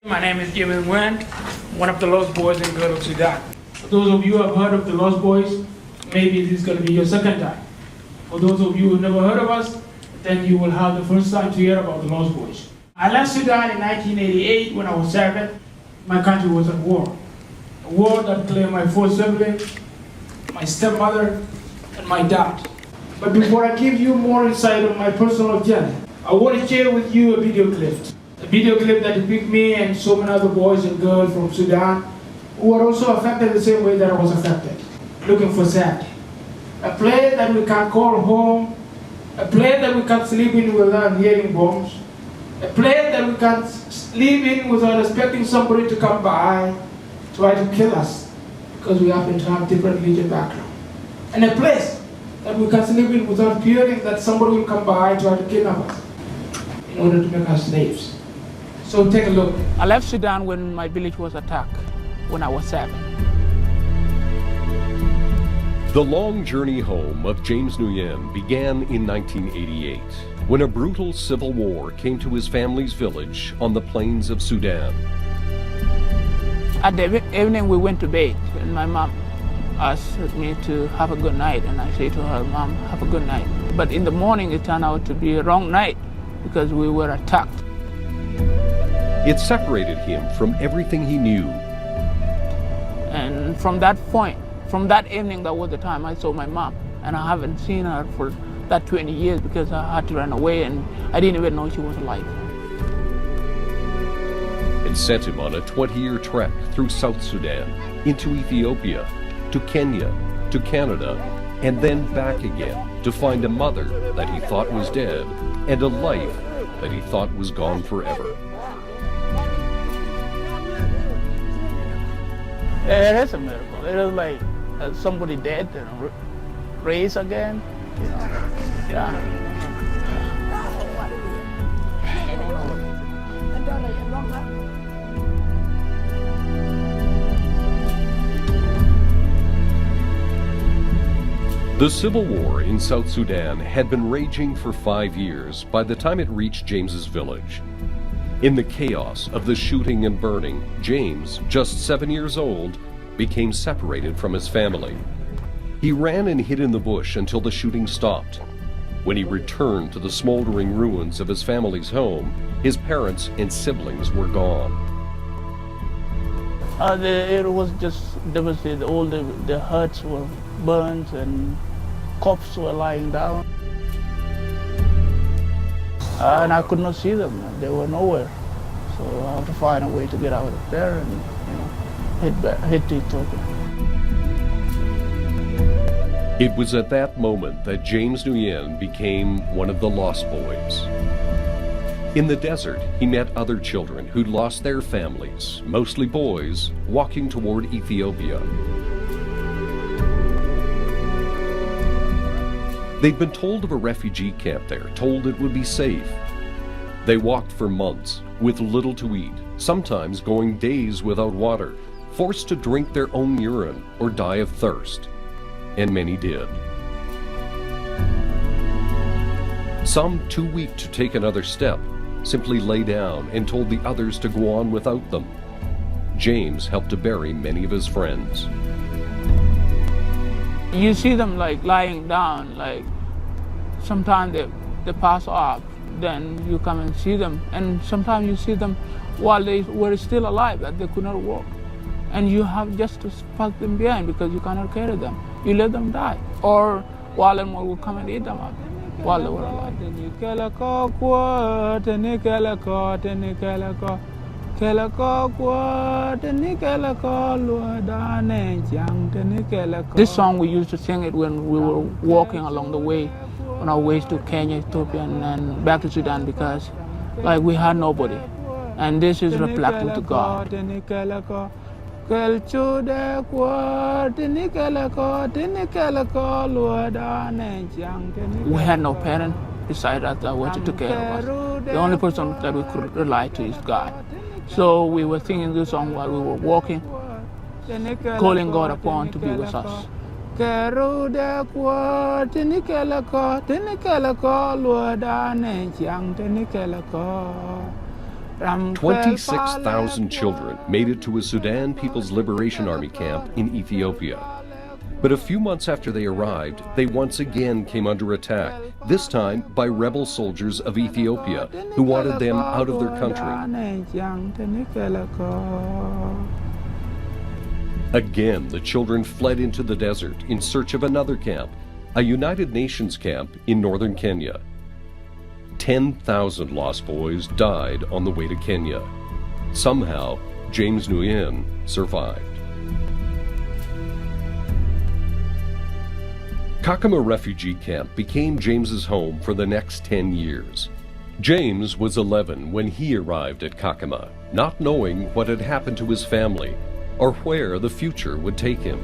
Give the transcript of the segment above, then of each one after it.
My name is James Nguen, one of the Lost Boys and Girls of Sudan. For those of you who have heard of the Lost Boys, maybe this is going to be your second time. For those of you who never heard of us, then you will have the first time to hear about the Lost Boys. I left Sudan in 1988 when I was 7. My country was at war. A war that claimed my 4 siblings, my stepmother, and my dad. But before I give you more insight on my personal journey, I want to share with you a video clip. A video clip that depicts me and so many other boys and girls from Sudan who are also affected the same way that I was affected, looking for safety. A place that we can call home, a place that we can sleep in without hearing bombs, a place that we can live in without expecting somebody to come by, try to kill us, because we happen to have different religious background. And a place that we can sleep in without fearing that somebody will come by and try to kidnap us in order to make us slaves. So take a look. I left Sudan when my village was attacked, when I was 7. The long journey home of James Nguen began in 1988, when a brutal civil war came to his family's village on the plains of Sudan. At the evening we went to bed, and my mom asked me to have a good night, and I said to her, "Mom, have a good night." But in the morning it turned out to be a wrong night because we were attacked. It separated him from everything he knew. And from that point, from that evening, that was the time I saw my mom. And I haven't seen her for that 20 years because I had to run away and I didn't even know she was alive. And sent him on a 20-year trek through South Sudan, into Ethiopia, to Kenya, to Canada, and then back again to find a mother that he thought was dead and a life that he thought was gone forever. It is a miracle. It is like somebody dead and raised again. You know? Yeah. The civil war in South Sudan had been raging for 5 years by the time it reached James's village. In the chaos of the shooting and burning, James, just 7 years old, became separated from his family. He ran and hid in the bush until the shooting stopped. When he returned to the smoldering ruins of his family's home, his parents and siblings were gone. It was just devastated. All the huts were burned and corpses were lying down. And I could not see them. They were nowhere. So I had to find a way to get out of there and head to Ethiopia. It was at that moment that James Nguen became one of the Lost Boys. In the desert, he met other children who'd lost their families, mostly boys, walking toward Ethiopia. They'd been told of a refugee camp there, told it would be safe. They walked for months with little to eat, sometimes going days without water, forced to drink their own urine or die of thirst. And many did. Some, too weak to take another step, simply lay down and told the others to go on without them. James helped to bury many of his friends. You see them like lying down, like sometimes they pass off, then you come and see them, and sometimes you see them while they were still alive, that they could not walk. And you have just to pass them behind because you cannot carry them. You let them die, or while animals will come and eat them up while they were alive. This song we used to sing it when we were walking along the way on our ways to Kenya, Ethiopia, and back to Sudan, because like we had nobody, and this is reflecting to God. We had no parent beside us that wanted to care of us. The only person that we could rely to is God. So we were singing this song while we were walking, calling God upon to be with us. 26,000 children made it to a Sudan People's Liberation Army camp in Ethiopia. But a few months after they arrived, they once again came under attack, this time by rebel soldiers of Ethiopia who wanted them out of their country. Again, the children fled into the desert in search of another camp, a United Nations camp in northern Kenya. 10,000 lost boys died on the way to Kenya. Somehow, James Nguen survived. Kakuma refugee camp became James's home for the next 10 years. James was 11 when he arrived at Kakuma, not knowing what had happened to his family or where the future would take him.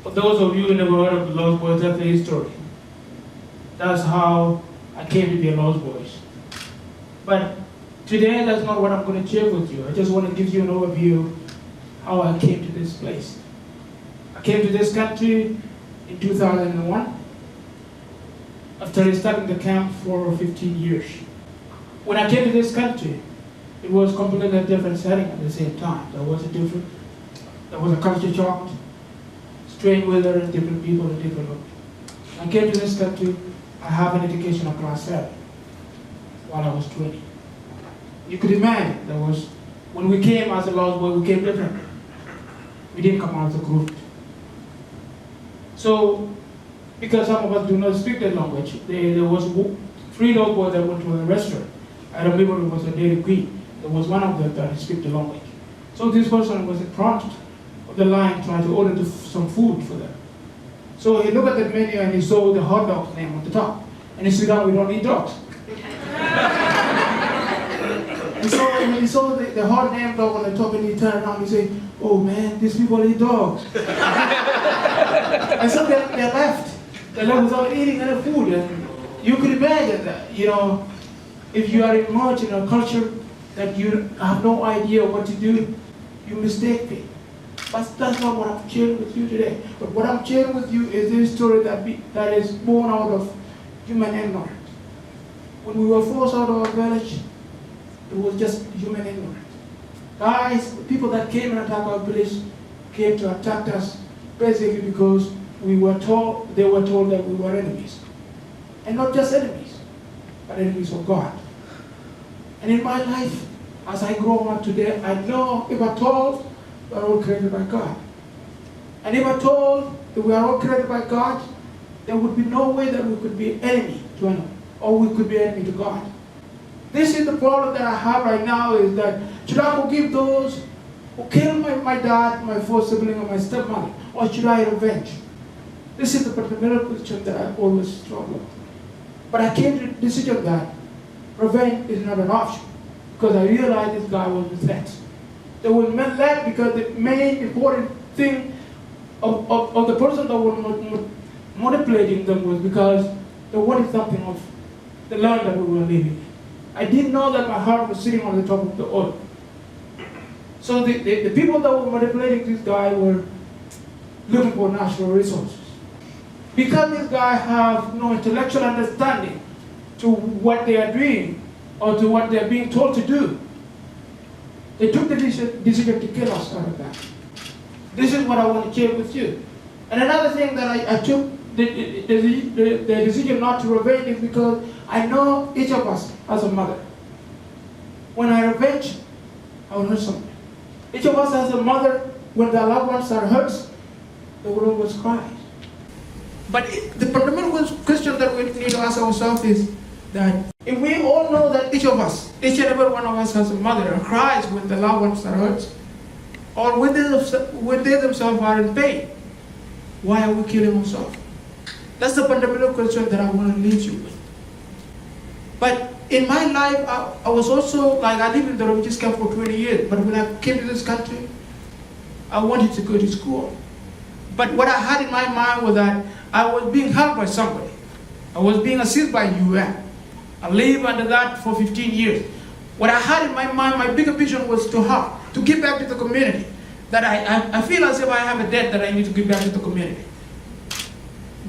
For those of you who never heard of the Lost Boys, that's the history. That's how I came to be a Lost Boys. But today, that's not what I'm going to share with you. I just want to give you an overview how I came to this place. I came to this country in 2001 after starting the camp for 15 years. When I came to this country, it was completely different setting at the same time. There was a culture shock, strange weather, and different people and different look. When I came to this country, I have an education of class 7 while I was 20. You could imagine when we came as a Lost Boy, we came different. We didn't come out as a group. So, because some of us do not speak that language, there was 3 Lost Boys that went to a restaurant. I remember it was a Dairy Queen. There was one of them that speak the language. So this person was in front of the line trying to order some food for them. So he looked at the menu and he saw the hot dog's name on the top. And he said, "No, we don't eat dogs." And so when he saw the hot name dog on the top, and he turned around and he said, "Oh man, these people eat dogs." And so they left. They left without eating any food. And you can imagine that, if you are immersed in a culture that you have no idea what to do, you mistake me. But that's not what I'm sharing with you today. But what I'm sharing with you is this story that is born out of human ignorance. When we were forced out of our village, it was just human ignorance. Guys, people that came and attacked our village came to attack us basically because they were told that we were enemies. And not just enemies, but enemies of God. And in my life, as I grow up today, I know if I'm told we are all created by God. And if I'm told that we are all created by God, there would be no way that we could be enemy to anyone, or we could be enemy to God. This is the problem that I have right now, is that should I forgive those who killed my dad, my first sibling, and my stepmother, or should I revenge? This is the fundamental question that I always struggle with. But I came to the decision that revenge is not an option, because I realized this guy was misled. They were misled because the main important thing of the person that was manipulating them was because they wanted something of the land that we were living in. I didn't know that my heart was sitting on the top of the earth. So the people that were manipulating this guy were looking for natural resources. Because this guy have no intellectual understanding to what they are doing or to what they are being told to do, they took the decision to kill us out of that. This is what I want to share with you. And another thing that I took the decision not to revenge is because I know each of us has a mother. When I revenge, I will hurt someone. Each of us has a mother. When their loved ones are hurt, they will always cry. But the fundamental question that we need to ask ourselves is that if we all know that each and every one of us has a mother and cries when the loved ones are hurt, or when they themselves are in pain, why are we killing ourselves? That's the fundamental question that I want to leave you with. But in my life, I was also, I lived in the refugee camp for 20 years, but when I came to this country, I wanted to go to school. But what I had in my mind was that I was being helped by somebody. I was being assisted by UN. I lived under that for 15 years. What I had in my mind, my bigger vision was to help, to give back to the community. That I feel as if I have a debt that I need to give back to the community.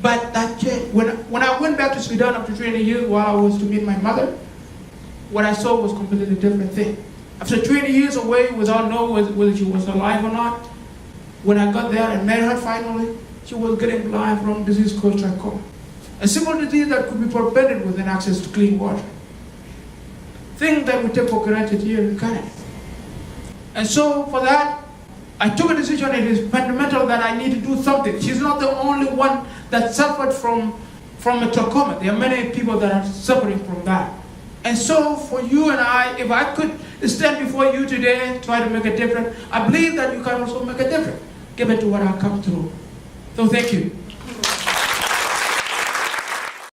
But that changed. When I went back to Sudan after 20 years while I was to meet my mother, what I saw was a completely different thing. After 20 years away without knowing whether she was alive or not, when I got there and met her finally, she was getting blind from a disease called trachoma. A simple disease that could be prevented with an access to clean water. Thing that we take for granted here in Canada. And so for that, I took a decision. It is fundamental that I need to do something. She's not the only one that suffered from a trachoma. There are many people that are suffering from that. And so for you and I, if I could stand before you today, try to make a difference, I believe that you can also make a difference, given to what I've come through. So thank you.